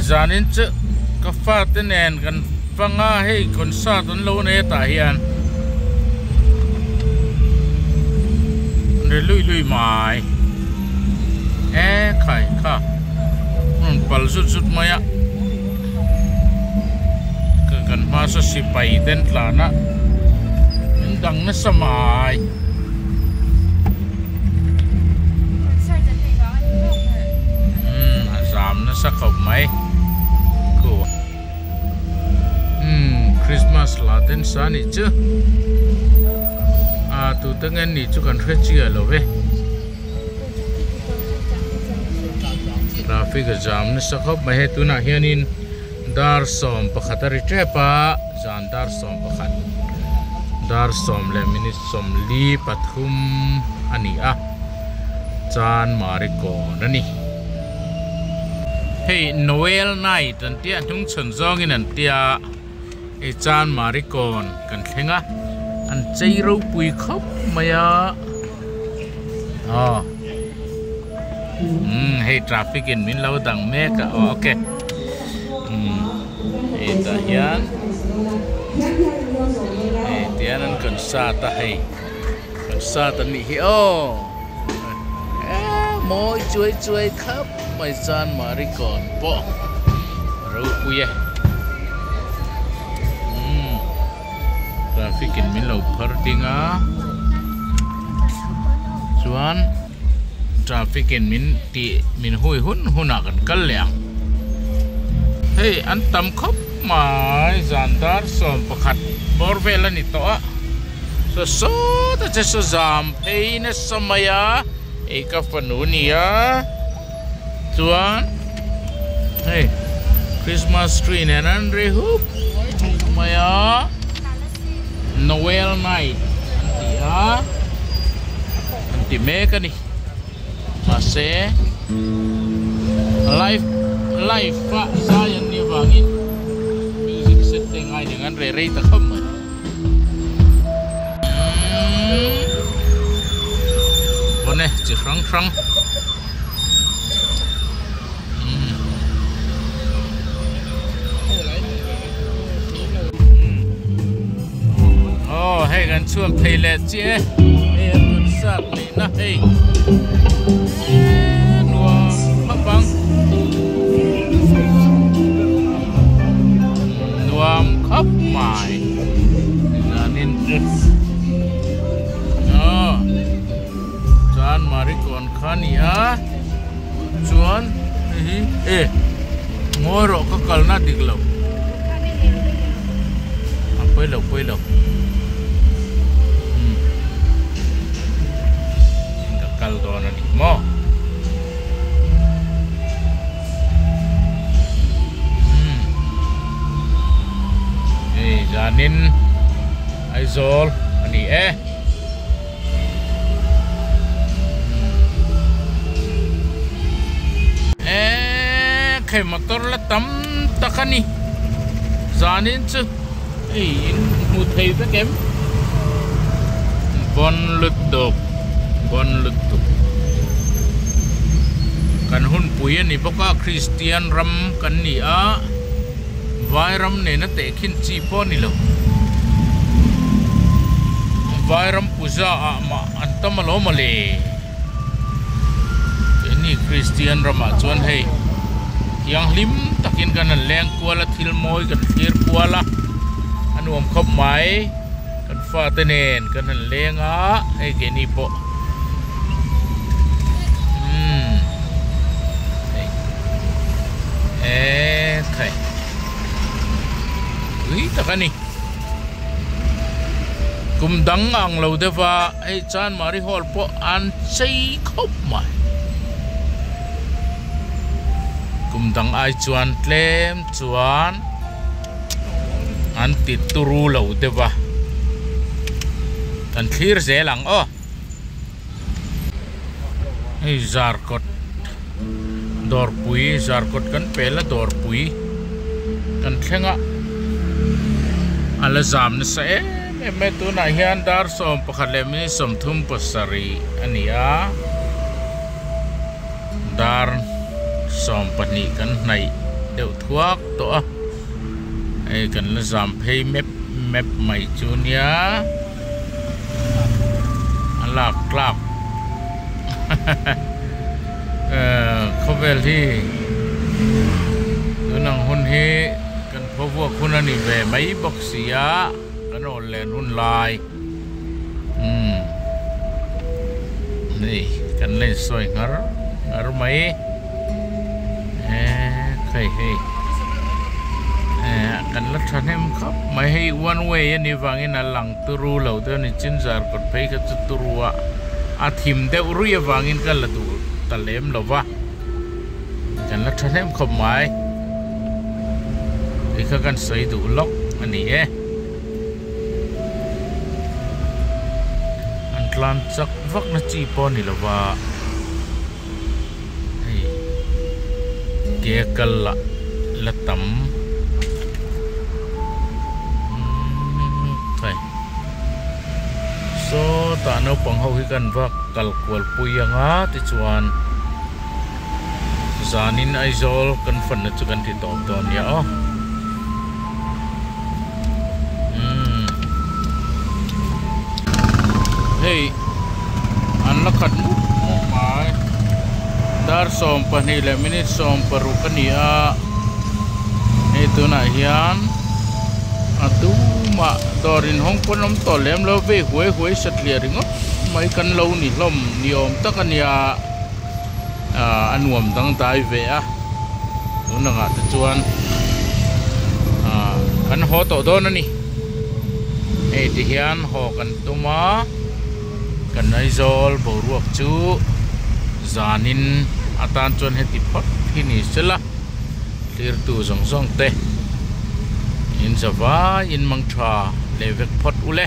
zanin chu ka fa tenen kan panga hei concert an lo ne ta hian lui mai khai kha pal sut maya kan masa si pai den tlana dang na samai azam na sa khop mai ko Christmas laten sani chu tu tengen ni chu kan khechia lo ve traffic jam na sa khop mai he tu na hianin dar som pakhatari trepa zan dar som pakhat dar som le minute som li pathum ani a chan mariko nani hey Noel night an tia thung chon zong in an tia e chan marikon kan thlenga an chei ro pui khop maya hey traffic in min lo dang me ka okay ta hian tian an kan sa ta hey kan sa ta ni hi moi chuối khắp mai san marikon po ro puye traffic in min lo phar dinga chuan traffic in min hui huna kan kal leang hey an tam khop mai zandar som pakhat borvel ani to so ta che so zam peina samaya eka panunia chuan hey Christmas tree nan re hup maya Noel night anti meka ni mase live fa sayan ni bangin music setting ai dengan re ta kham bone chi khang hey kan chuak thei le chi e kun sat ni na hey nuwa khapang nuam khap mai zanin chan marikon khania chuan ngoro ka kalna diklo poi lo kal dona ni mo janin aizol ani khay motor la tam takani janin chu mu thei ta kem bon lut kan hun puyen ni boka Christian ram kan ni a vai ram ne na te khin chi po ni lo vai ram puja a ma antam lo male ni Christian ram a chuan hei yang lim takin kan leng kuala thil moi kan thir kuala anuam khop mai kan fa tenen kan lenga hei ke ni po khay takani kumdang ang lo deva ay chan mari hol po an chei khop mai kumdang ai chuan tlem chuan an ti turu lo deva kan thlir zelang ay zarkot dorpui zarkot kan pela dorpui kan thenga ala zam na sa me tu na hian dar som pakhalemi som thum pasari ania dar som pani kan nai đều thuốc to ai cần là giảm pay map mày chú nhá lạc không về thì nang hun hi kan phawa khuna ni ve mai boxia kan ol len hun lai ni kan len soi ngar mai khai hei kan la thanem khap mai hei one way ani wangin alang turu lo de ni chinjar kot phei ka turuwa a thim de uri wangin ka la du talem lova kan la thanem khap mai ika kan sai du lok ani an tlan chak vak na chi po ni lova hei ke kal la tam so ta no pang ho hi kan vak kal kwal puyanga ti chuan zanin aizol kan fan na chu kan ti top don ya hey an la khat mu mai dar som pani le minute som paru kania itu na hian atu ma dorin hong ponom tolem lo ve huai satlia ringo mai kan lo ni hlom niom takania anuam dang dai ve a unanga ta chuan kan ho to don ani e ti hian ho kan tuma kan ai zol bo ruak chu zanin atan chon heti phot hini chela clear tu zong te in Java in Mangtra levek pot ule